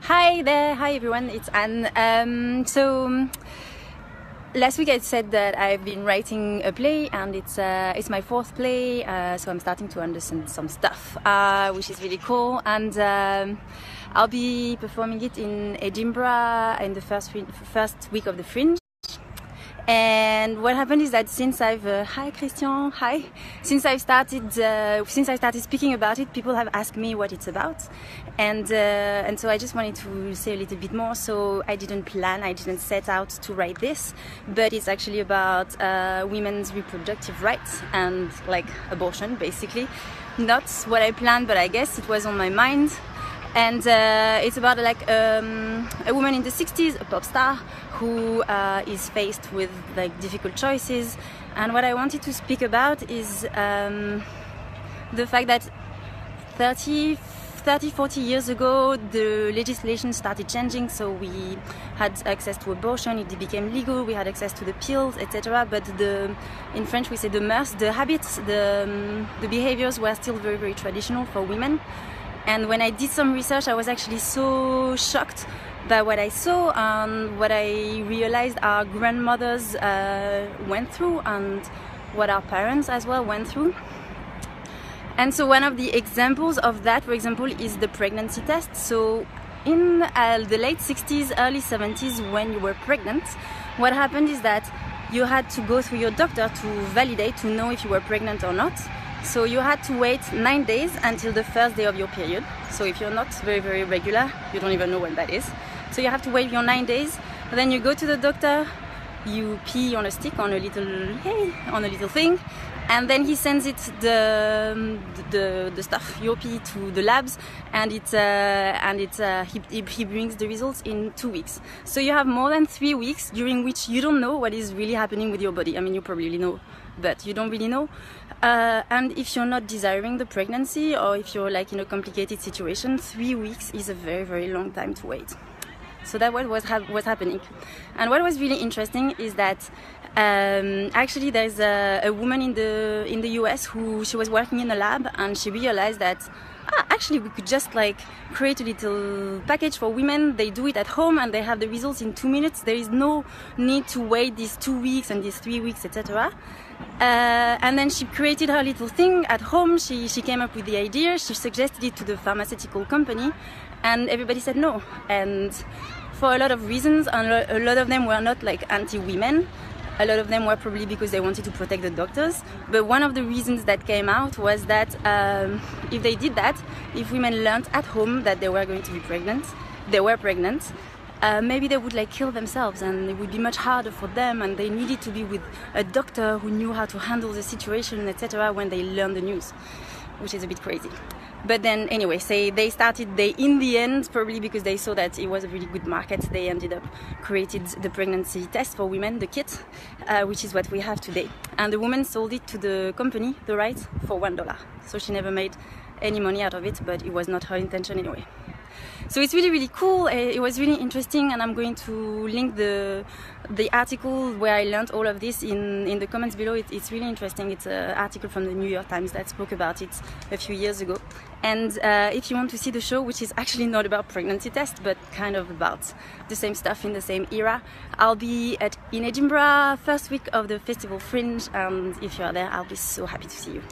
Hi there, hi everyone, it's Anne. Last week I said that I've been writing a play, and it's my fourth play, so I'm starting to understand some stuff, which is really cool. And I'll be performing it in Edinburgh in the first week of the Fringe. And what happened is that since I've hi Christian, hi. Since I started speaking about it, people have asked me what it's about, and so I just wanted to say a little bit more. So I didn't set out to write this, but it's actually about women's reproductive rights and like abortion, basically. Not what I planned, but I guess it was on my mind. And it's about like a woman in the 60s, a pop star, who is faced with like difficult choices. And what I wanted to speak about is the fact that 40 years ago the legislation started changing, so we had access to abortion, it became legal, we had access to the pills, etc. But in French we say the mœurs, the habits, the behaviors were still very, very traditional for women. And when I did some research, I was actually so shocked by what I saw and what I realized our grandmothers went through, and what our parents as well went through. And so one of the examples of that, for example, is the pregnancy test. So in the late 60s, early 70s, when you were pregnant, what happened is that you had to go through your doctor to validate, to know if you were pregnant or not. So you had to wait 9 days until the first day of your period. So if you're not very, very regular, you don't even know when that is. So you have to wait your 9 days. Then you go to the doctor, you pee on a stick, on a little thing, and then he sends it the stuff, your pee, to the labs, and he brings the results in 2 weeks. So you have more than 3 weeks during which you don't know what is really happening with your body. I mean, you probably know, but you don't really know. And if you're not desiring the pregnancy, or if you're like in a complicated situation, 3 weeks is a very, very long time to wait. So that was happening. And what was really interesting is that actually there's a woman in the US she was working in a lab, and she realized that actually we could just like create a little package for women. They do it at home and they have the results in 2 minutes. There is no need to wait these 2 weeks and these 3 weeks, etc. And then she created her little thing at home. She came up with the idea. She suggested it to the pharmaceutical company, and everybody said no. And for a lot of reasons, and a lot of them were not like anti-women. A lot of them were probably because they wanted to protect the doctors. But one of the reasons that came out was that if they did that, if women learned at home that they were going to be pregnant, maybe they would like kill themselves, and it would be much harder for them, and they needed to be with a doctor who knew how to handle the situation, etc. when they learned the news, which is a bit crazy. But then anyway, in the end, probably because they saw that it was a really good market, they ended up created the pregnancy test for women, the kit, which is what we have today. And the woman sold it to the company, the rights, for $1. So she never made any money out of it, but it was not her intention anyway. So it's really, really cool. It was really interesting, and I'm going to link the article where I learned all of this in the comments below. It's really interesting. It's an article from the New York Times that spoke about it a few years ago. And if you want to see the show, which is actually not about pregnancy tests, but kind of about the same stuff in the same era, I'll be in Edinburgh first week of the Festival Fringe, and if you're there, I'll be so happy to see you.